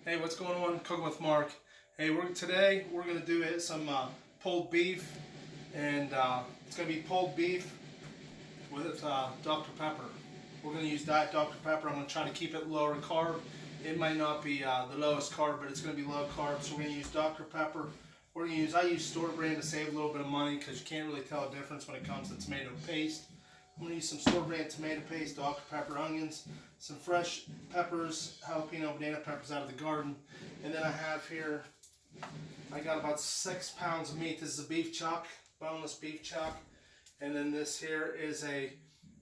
Hey, what's going on? Cooking with Mark. Hey, today we're gonna do some pulled beef, and it's gonna be pulled beef with Dr. Pepper. We're gonna use Diet Dr. Pepper. I'm gonna try to keep it lower carb. It might not be the lowest carb, but it's gonna be low carb. So we're gonna use Dr. Pepper. I use store brand to save a little bit of money because you can't really tell a difference when it comes to tomato paste. I'm going to use some store brand tomato paste, Dr. Pepper, onions, some fresh peppers, jalapeno, banana peppers out of the garden. And then I have here, I got about 6 pounds of meat. This is a beef chuck, boneless beef chuck. And then this here is a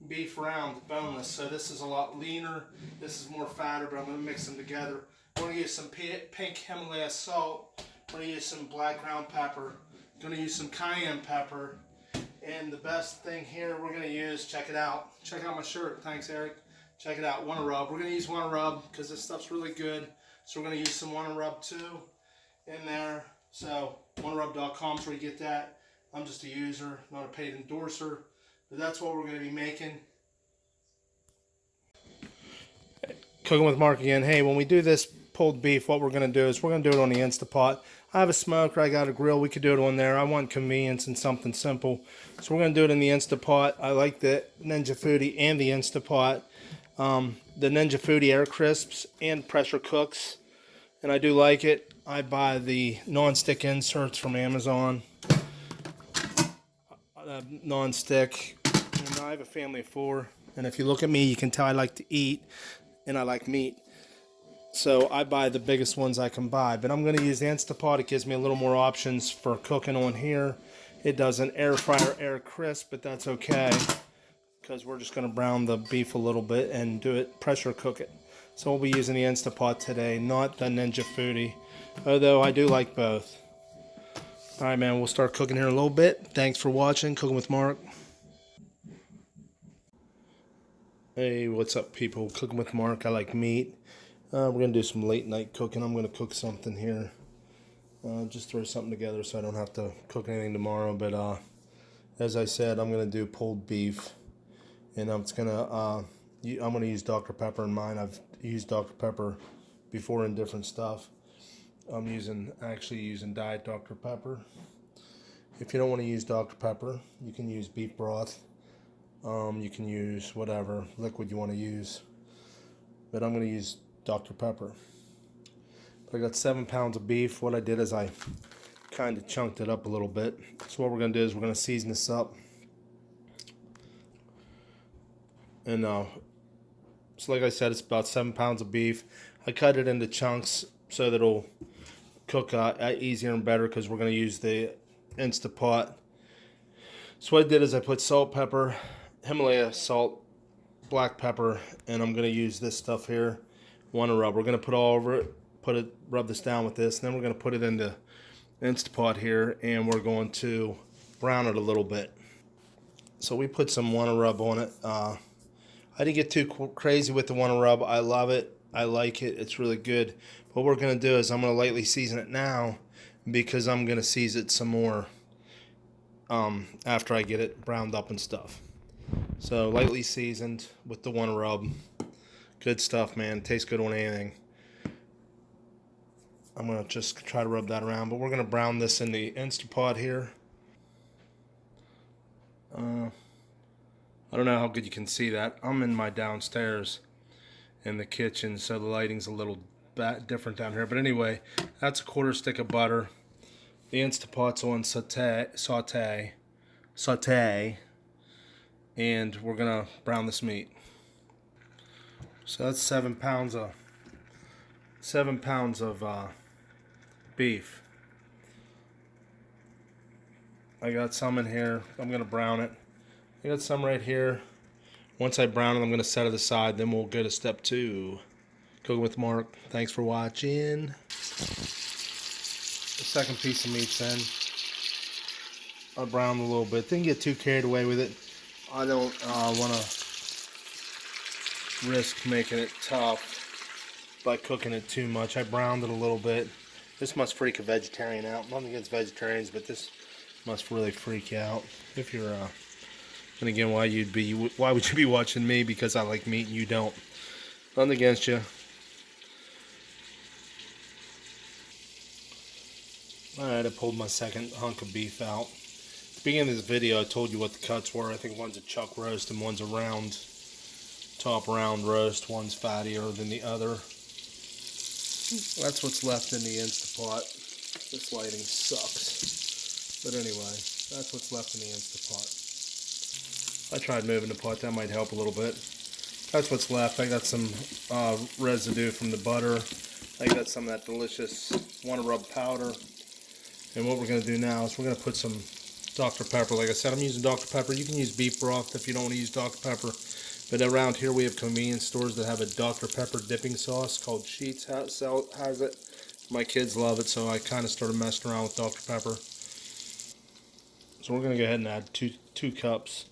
beef round, boneless. So this is a lot leaner. This is more fatter, but I'm going to mix them together. We're going to use some pink Himalaya salt. We're going to use some black ground pepper. Going to use some cayenne pepper. And the best thing here we're going to use, check it out. Check out my shirt. Thanks, Eric. Check it out, wannarub. We're going to use wannarub because this stuff's really good. So we're going to use some wannarub too in there. So wannarub.com is where you get that. I'm just a user, not a paid endorser. But that's what we're going to be making. Cooking with Mark again. Hey, when we do this pulled beef, what we're going to do is we're going to do it on the Instapot. I have a smoker, I got a grill, we could do it on there. I want convenience and something simple. So we're going to do it in the Instapot. I like the Ninja Foodie and the Instapot. The Ninja Foodie Air Crisps and pressure cooks. And I do like it. I buy the non-stick inserts from Amazon. Non-stick. And I have a family of 4. And if you look at me, you can tell I like to eat and I like meat. So I buy the biggest ones I can buy. But I'm going to use the Instapot. It gives me a little more options for cooking on here. It does an air fryer air crisp, but that's okay. Because we're just going to brown the beef a little bit and do it, pressure cook it. So we'll be using the Instapot today, not the Ninja Foodie. Although I do like both. Alright man, we'll start cooking here in a little bit. Thanks for watching, Cooking with Mark. Hey, what's up people? Cooking with Mark. I like meat. We're going to do some late night cooking. I'm going to cook something here. Just throw something together so I don't have to cook anything tomorrow. But as I said, I'm going to do pulled beef. And I'm going to use Dr. Pepper in mine. I've used Dr. Pepper before in different stuff. I'm actually using Diet Dr. Pepper. If you don't want to use Dr. Pepper, you can use beef broth. You can use whatever liquid you want to use. But I'm going to use Dr. Pepper. But I got 7 pounds of beef. What I did is I kind of chunked it up a little bit. So what we're going to do is we're going to season this up. And so like I said, it's about 7 pounds of beef. I cut it into chunks so that it'll cook easier and better because we're going to use the Instapot. So what I did is I put salt, pepper, Himalaya salt, black pepper, and I'm going to use this stuff here, wannarub. We're going to put all over it, rub this down with this, and then we're going to put it into Instapot here, and we're going to brown it a little bit. So we put some wannarub on it. I didn't get too crazy with the wannarub. I love it. I like it. It's really good. What we're going to do is I'm going to lightly season it now because I'm going to season it some more after I get it browned up and stuff. So lightly seasoned with the wannarub. Good stuff, man. Tastes good on anything. I'm going to just try to rub that around. But we're going to brown this in the Instapot here. I don't know how good you can see that. I'm in my downstairs in the kitchen, so the lighting's a little different down here. But anyway, that's a 1/4 stick of butter. The Instapot's on saute, and we're gonna brown this meat. So that's 7 pounds of beef. I got some in here. I'm gonna brown it. I got some right here. Once I brown it, I'm gonna set it aside. Then we'll go to step 2. Cooking with Mark. Thanks for watching. The second piece of meat's in. I browned a little bit. Didn't get too carried away with it. I don't want to risk making it tough by cooking it too much. I browned it a little bit. This must freak a vegetarian out. Nothing against vegetarians, but this must really freak you out. If you're, and again, why would you be watching me? Because I like meat and you don't. Nothing against you. Alright, I pulled my second hunk of beef out. At the beginning of this video, I told you what the cuts were. I think one's a chuck roast and one's a round, top round roast. One's fattier than the other. That's what's left in the Instapot. This lighting sucks. But anyway, that's what's left in the Instapot. I tried moving the pot, that might help a little bit. That's what's left. I got some residue from the butter. I got some of that delicious wannarub powder. And what we're going to do now is we're going to put some Dr. Pepper. Like I said, I'm using Dr. Pepper. You can use beef broth if you don't want to use Dr. Pepper. But around here we have convenience stores that have a Dr. Pepper dipping sauce called Sheetz has it. My kids love it, so I kind of started messing around with Dr. Pepper. So we're going to go ahead and add two cups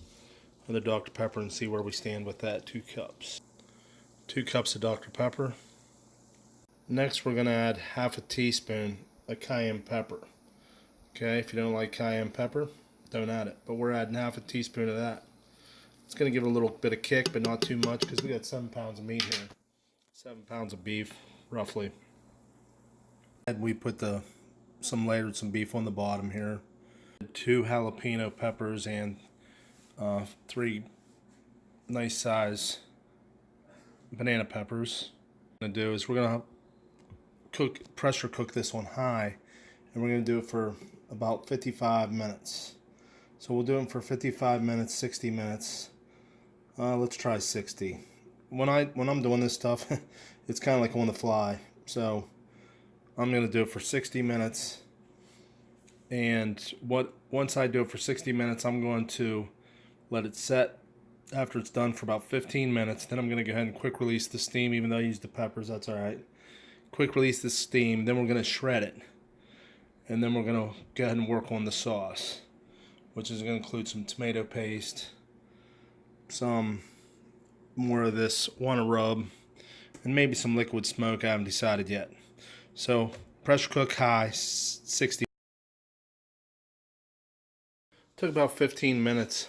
of the Dr. Pepper and see where we stand with that. 2 cups. 2 cups of Dr. Pepper. Next we're going to add half a teaspoon of cayenne pepper. Okay, if you don't like cayenne pepper, don't add it. But we're adding half a teaspoon of that. It's going to give it a little bit of kick, but not too much because we got 7 pounds of meat here. 7 pounds of beef, roughly. And we put layered some beef on the bottom here. 2 jalapeno peppers and 3 nice size banana peppers. What we're going to do is we're going to pressure cook this one high, and we're going to do it for about 55 minutes. So we'll do it for 55 minutes, 60 minutes. Let's try 60. When I'm doing this stuff, it's kind of like on the fly. So I'm going to do it for 60 minutes. And once I do it for 60 minutes, I'm going to let it set after it's done for about 15 minutes. Then I'm going to go ahead and quick release the steam, even though I used the peppers, that's alright. Quick release the steam, then we're going to shred it. And then we're going to go ahead and work on the sauce, which is going to include some tomato paste, some more of this wannarub, and maybe some liquid smoke. I haven't decided yet. So pressure cook high, 60. Took about 15 minutes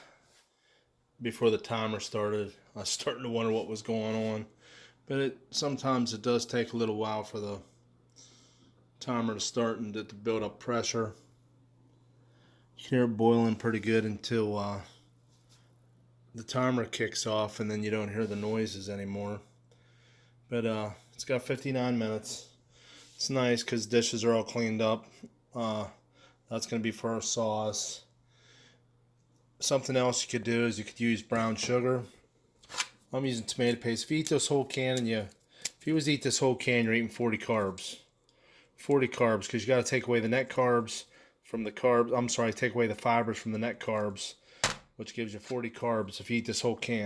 before the timer started. I was starting to wonder what was going on, but sometimes it does take a little while for the timer to start and to build up pressure. You can hear it boiling pretty good until the timer kicks off, and then you don't hear the noises anymore. But it's got 59 minutes. It's nice because dishes are all cleaned up. That's going to be for our sauce. Something else you could do is you could use brown sugar. I'm using tomato paste. If you eat this whole can, if you eat this whole can, you're eating 40 carbs. 40 carbs, because you got to take away the net carbs from the carbs. I'm sorry, take away the fibers from the net carbs, which gives you 40 carbs if you eat this whole can.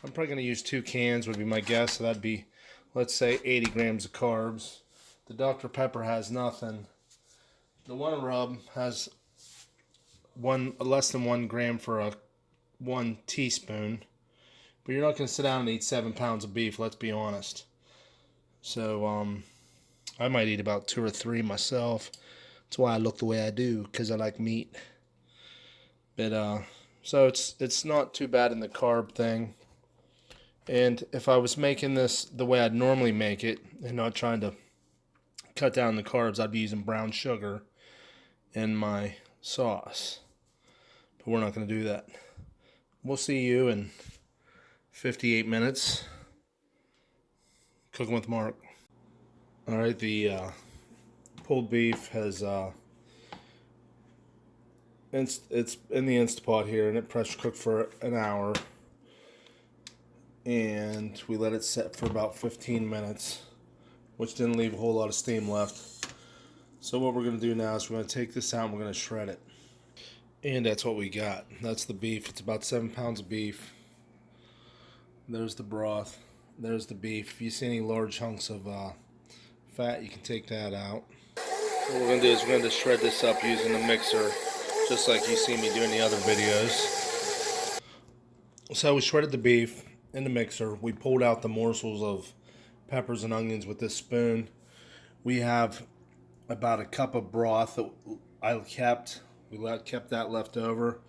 I'm probably going to use 2 cans would be my guess. So that'd be, let's say, 80 grams of carbs. The Dr. Pepper has nothing. The wannarub has less than 1 gram for 1 teaspoon. But you're not going to sit down and eat 7 pounds of beef, let's be honest. So I might eat about 2 or 3 myself. That's why I look the way I do, because I like meat. But so it's not too bad in the carb thing. And if I was making this the way I'd normally make it, and not trying to cut down the carbs, I'd be using brown sugar in my sauce. But we're not going to do that. We'll see you in 58 minutes. Cooking with Mark. Alright, the pulled beef has it's in the Instapot here, and it pressure cooked for an hour, and we let it set for about 15 minutes, which didn't leave a whole lot of steam left. So what we're going to do now is we're going to take this out and we're going to shred it. And that's what we got. That's the beef. It's about 7 pounds of beef. There's the broth. There's the beef. If you see any large hunks of fat, you can take that out. What we're going to do is we're going to shred this up using the mixer, just like you see me do in the other videos. So we shredded the beef in the mixer. We pulled out the morsels of peppers and onions with this spoon. We have about a cup of broth that I kept. We kept that left over.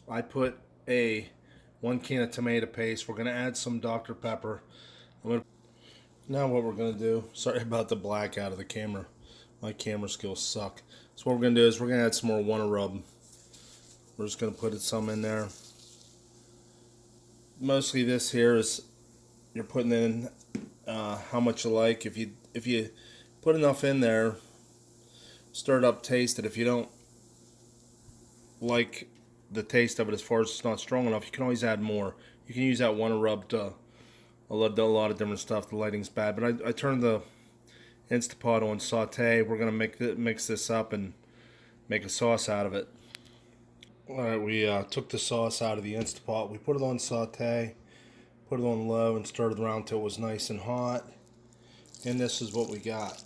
I put 1 can of tomato paste. We're going to add some Dr. Pepper. Now what we're going to do, sorry about the black out of the camera. My camera skills suck. So what we're going to do is we're going to add some more wannarub. We're just going to put some in there. Mostly this here is you're putting in how much you like. If you put enough in there, stir it up, taste it. If you don't like the taste of it as far as it's not strong enough, you can always add more. You can use that wannarub to a lot of different stuff. The lighting's bad, but I turned the Instapot on saute. We're gonna mix this up and make a sauce out of it. All right, we took the sauce out of the Instapot. We put it on saute, put it on low, and stirred it around till it was nice and hot. And this is what we got: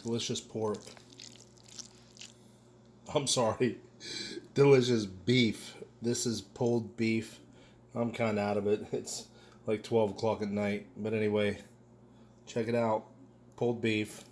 delicious pork. I'm sorry, delicious beef. This is pulled beef. I'm kind of out of it. It's like 12 o'clock at night. But anyway, check it out. Pulled beef.